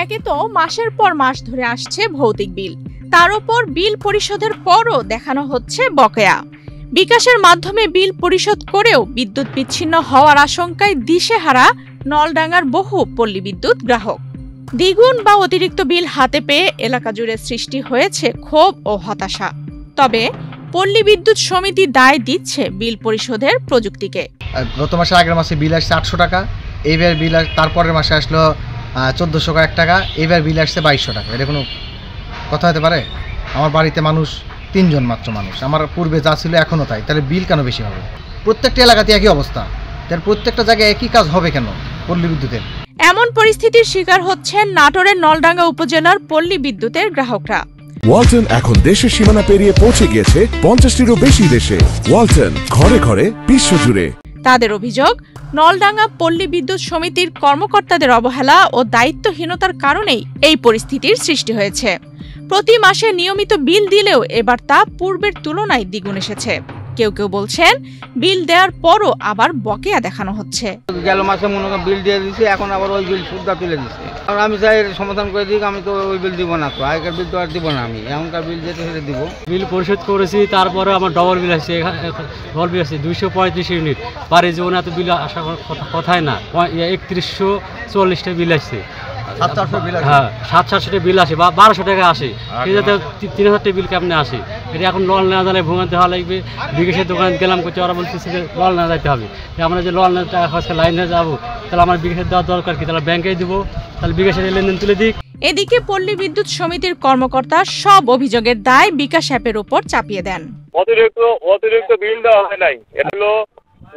একে তো মাসের পর মাস ধরে আসছে ভৌতিক বিল, তার উপর বিল পরিশোধের পরও দেখানো হচ্ছে বকেয়া। বিকাশের মাধ্যমে বিল পরিশোধ করেও বিদ্যুৎ বিচ্ছিন্ন হওয়ার আশঙ্কায় দিশেহারা নলডাঙ্গার বহু পল্লী বিদ্যুৎ গ্রাহক। দ্বিগুণ বা অতিরিক্ত বিল হাতে পেয়ে এলাকা জুড়ে সৃষ্টি হয়েছে ক্ষোভ ও হতাশা। তবে পল্লী বিদ্যুৎ সমিতি দায় দিচ্ছে বিল পরিশোধের প্রযুক্তিকে। গত মাসে আগের মাসে বিল আসছে 800 টাকা, এইবার বিল তারপরের মাসে আসলো 1401 টাকা, এইবার বিল আসছে 2200 টাকা। এটা কোনো কথা হতে পারে? আমার বাড়িতে মানুষ 3 জন মাত্র মানুষ, আমার পূর্বে যা ছিল এখনও তাই, তাহলে বিল কেন বেশি হবে? প্রত্যেকটা এলাকাতে একই অবস্থা, তার প্রত্যেকটা জায়গায় একই কাজ হবে কেন পল্লী বিদ্যুতের? এমন পরিস্থিতির শিকার হচ্ছেন নাটোরের নলডাঙ্গা উপজেলার পল্লী বিদ্যুতের গ্রাহকরা। ওয়ালটন এখন দেশের সীমানা পেরিয়ে পৌঁছে গিয়েছে 50টিরও বেশি দেশে। ওয়ালটন, ঘরে ঘরে বিশ্বজুড়ে। তাদের অভিযোগ, নলডাঙ্গা পল্লী বিদ্যুৎ সমিতির কর্মকর্তাদের অবহেলা ও দায়িত্বহীনতার কারণেই এই পরিস্থিতির সৃষ্টি হয়েছে। প্রতি মাসে নিয়মিত বিল দিলেও এবার তা পূর্বের তুলনায় দ্বিগুণ এসেছে। কেউ কেউ বলছেন বিল দেওয়ার পরও আবার বকেয়া দেখানো হচ্ছে। গেল মাসে মনে করেন বিল দিয়ে দিচ্ছে, এখন আবার ওই বিল সুদ্ধা তুলে দিচ্ছে। আর আমি চাই সমাধান করে দিই, আমি তো ওই বিল দিব না, তো আগেকার বিল তো আর দিব না, আমি এখনকার বিল যেতে সেটা দিব। বিল পরিশোধ করেছি, তারপরে আমার ডবল বিল আসছে, 235 ইউনিট। বাড়ি জীবনে এত বিল আসার কথাই না, 3140টা বিল আসছে। হ্যাঁ, 700-800 বিল আসে বা 1200 টাকা আসে, সেই যাতে 3000 বিল কেমনে আসে? এটা এখন লল না জানালে ভোগান্তি হওয়া লাগবে। বিকাশের দোকান গেলাম করছে, ওরা বলছে যে লল না যাইতে হবে। আমরা যে লল না টাকা খরচ লাইনে যাবো, তাহলে আমার বিকাশের দেওয়ার দরকার কি? তাহলে ব্যাংকেই দিব, তাহলে বিকাশের লেনদেন তুলে দিক। এদিকে পল্লী বিদ্যুৎ সমিতির কর্মকর্তা সব অভিযোগের দায় বিকাশ অ্যাপের উপর চাপিয়ে দেন। অতিরিক্ত বিল দেওয়া হয় নাই, এটা হলো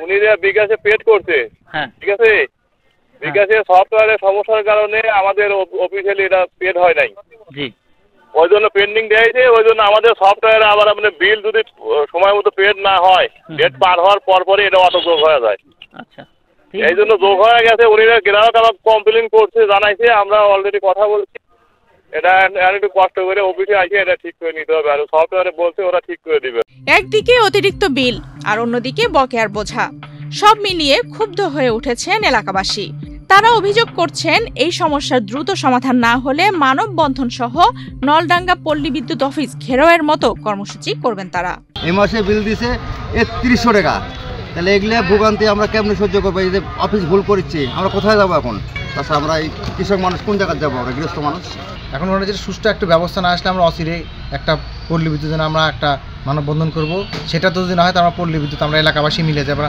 উনি বিকাশে পেড করছে। হ্যাঁ, ঠিক আছে, বিকাশের সফটওয়্যারের সমস্যার কারণে আমাদের অফিসিয়ালি এটা পেড হয় নাই। জি, ওই জন্য পেন্ডিং দিয়েছে। ওই জন্য আমাদের সফটওয়্যারে আবার আপনার বিল যদি সময় মতো পেড না হয়, ডেট পার হওয়ার পরপরই এটা অটো যোগ হয়ে যায়। আচ্ছা, এই জন্য যোগ হয়ে গেছে। উনি গ্রাহক আবার কমপ্লেন করছে, জানাইছে, আমরা অলরেডি কথা বলছি। এটা একটু কষ্ট করে অফিসে আসে এটা ঠিক করে নিতে হবে, আর সফটওয়্যারে বলছে ওরা ঠিক করে দিবে। একদিকে অতিরিক্ত বিল আর অন্যদিকে বকেয়ার বোঝা, সব মিলিয়ে ক্ষুব্ধ হয়ে উঠেছেন এলাকাবাসী। তারা অভিযোগ করছেন এই সমস্যার দ্রুত সমাধান না হলে মানববন্ধন সহ নলডাঙ্গা পল্লী বিদ্যুৎ অফিস ঘেরাওয়ের মতো কর্মসূচি করবেন তারা। এই মাসে বিল দিছে 3100 টাকা, তাহলে এগুলো ভোগান্তি আমরা কেমনে সহ্য করবো? এই যে অফিস ভুল করছি, আমরা কোথায় যাবো এখন? তাছাড়া আমরা এই কৃষক মানুষ কোন জায়গায় যাবো? আমরা গৃহস্থ মানুষ। এখন ওরা যে সুষ্ঠু একটা ব্যবস্থা না আসলে আমরা অচিরে একটা পল্লী বিদ্যুৎ আমরা একটা মানববন্ধন করব। সেটা তো যদি না হয়, তো আমরা পল্লী বিদ্যুৎ আমরা এলাকাবাসী মিলে যাবো,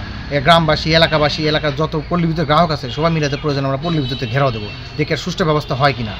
গ্রামবাসী, এলাকাবাসী, এলাকার যত পল্লী বিদ্যুৎ গ্রাহক আছে সবাই মিলে যে প্রয়োজন আমরা পল্লী বিদ্যুতের ঘেরাও দেবো, দেখে সুষ্ঠু ব্যবস্থা হয় কিনা।